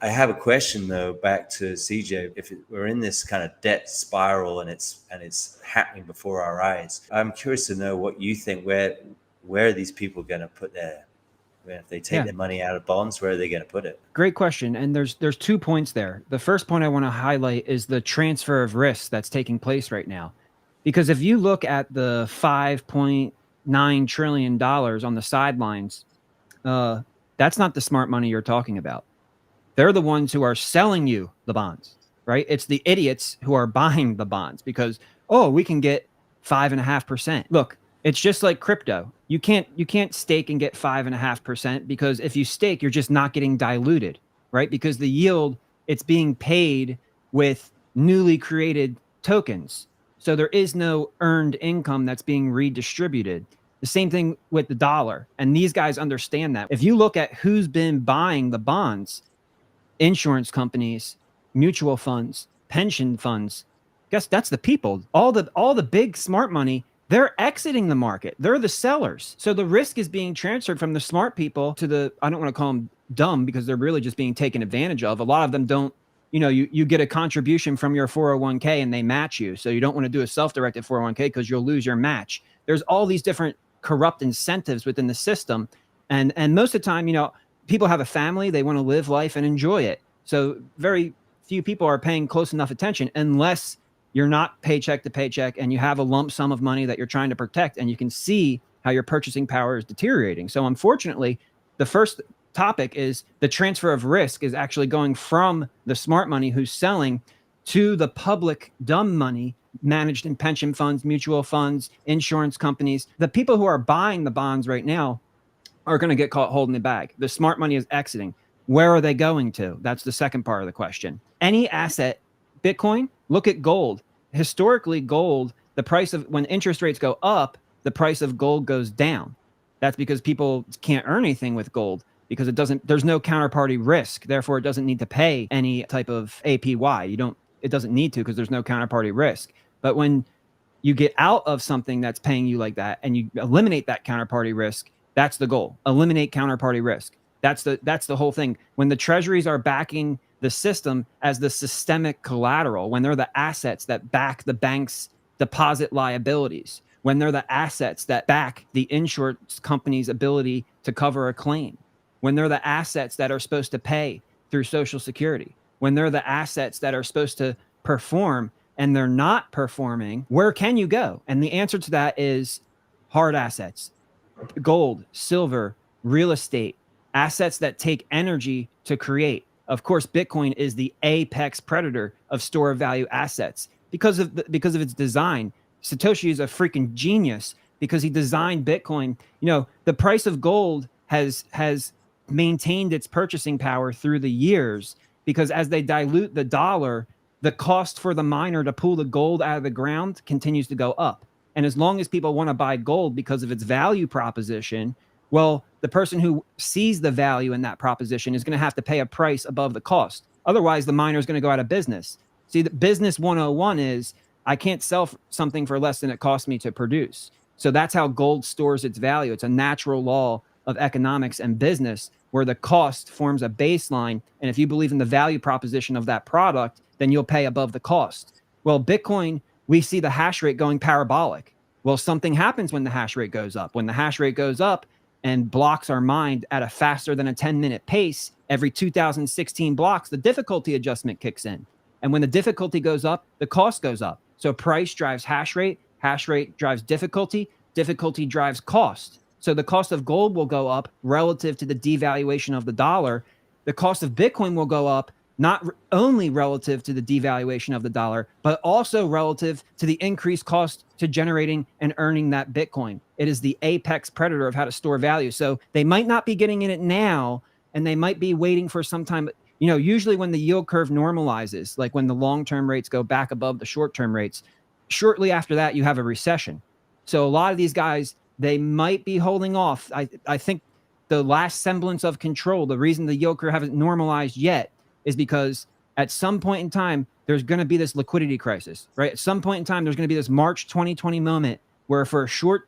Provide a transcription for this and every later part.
I have a question though, back to CJ. If we're in this kind of debt spiral and it's happening before our eyes, I'm curious to know what you think. Where are these people going to put if they take their money out of bonds? Where are they going to put it? Great question. And there's 2 points there. The first point I want to highlight is the transfer of risk that's taking place right now. Because if you look at the $5.9 trillion on the sidelines, that's not the smart money you're talking about. They're the ones who are selling you the bonds, right? It's the idiots who are buying the bonds because, oh, we can get 5.5%. Look, it's just like crypto. You can't stake and get 5.5% because if you stake, you're just not getting diluted, right? Because the yield, it's being paid with newly created tokens. So there is no earned income that's being redistributed. The same thing with the dollar. And these guys understand that. If you look at who's been buying the bonds, insurance companies, mutual funds, pension funds, guess that's the people. All the big smart money, they're exiting the market. They're the sellers. So the risk is being transferred from the smart people to the, I don't want to call them dumb because they're really just being taken advantage of. A lot of them don't, you get a contribution from your 401k and they match you. So you don't want to do a self-directed 401k because you'll lose your match. There's all these different corrupt incentives within the system. And most of the time, people have a family, they want to live life and enjoy it. So very few people are paying close enough attention unless you're not paycheck to paycheck and you have a lump sum of money that you're trying to protect and you can see how your purchasing power is deteriorating. So unfortunately, the first topic is the transfer of risk is actually going from the smart money who's selling to the public dumb money managed in pension funds, mutual funds, insurance companies. The people who are buying the bonds right now are going to get caught holding the bag. The smart money is exiting. Where are they going to? That's the second part of the question. Any asset, Bitcoin, look at gold. Historically, gold, the price of, when interest rates go up, the price of gold goes down. That's because people can't earn anything with gold because there's no counterparty risk. Therefore, it doesn't need to pay any type of APY. It doesn't need to because there's no counterparty risk. But when you get out of something that's paying you like that and you eliminate that counterparty risk, that's the goal. Eliminate counterparty risk. That's the whole thing. When the treasuries are backing the system as the systemic collateral, when they're the assets that back the bank's deposit liabilities, when they're the assets that back the insurance company's ability to cover a claim, when they're the assets that are supposed to pay through Social Security, when they're the assets that are supposed to perform and they're not performing, where can you go? And the answer to that is hard assets. Gold, silver, real estate, assets that take energy to create. Of course, Bitcoin is the apex predator of store of value assets because of its design. Satoshi is a freaking genius because he designed Bitcoin. The price of gold has maintained its purchasing power through the years because as they dilute the dollar, the cost for the miner to pull the gold out of the ground continues to go up. And as long as people want to buy gold because of its value proposition, well, the person who sees the value in that proposition is going to have to pay a price above the cost. Otherwise, the miner is going to go out of business. See, the business 101 is I can't sell something for less than it costs me to produce. So that's how gold stores its value. It's a natural law of economics and business where the cost forms a baseline. And if you believe in the value proposition of that product, then you'll pay above the cost. Well, Bitcoin, we see the hash rate going parabolic. Well, something happens when the hash rate goes up. When the hash rate goes up and blocks are mined at a faster than a 10-minute pace, every 2016 blocks, the difficulty adjustment kicks in. And when the difficulty goes up, the cost goes up. So price drives hash rate drives difficulty drives cost. So the cost of gold will go up relative to the devaluation of the dollar. The cost of Bitcoin will go up not only relative to the devaluation of the dollar, but also relative to the increased cost to generating and earning that Bitcoin. It is the apex predator of how to store value. So they might not be getting in it now, and they might be waiting for some time. Usually when the yield curve normalizes, like when the long-term rates go back above the short-term rates, shortly after that, you have a recession. So a lot of these guys, they might be holding off. I think the last semblance of control, the reason the yield curve hasn't normalized yet is because at some point in time, there's going to be this liquidity crisis, right? At some point in time, there's going to be this March 2020 moment where for a short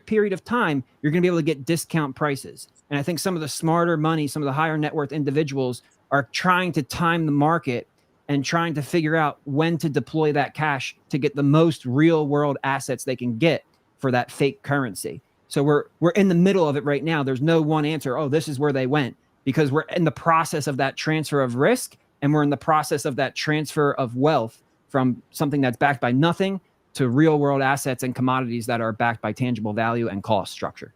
period of time, you're going to be able to get discount prices. And I think some of the smarter money, some of the higher net worth individuals are trying to time the market and trying to figure out when to deploy that cash to get the most real world assets they can get for that fake currency. So we're in the middle of it right now. There's no one answer. Oh, this is where they went, because we're in the process of that transfer of risk, and we're in the process of that transfer of wealth from something that's backed by nothing to real world assets and commodities that are backed by tangible value and cost structure.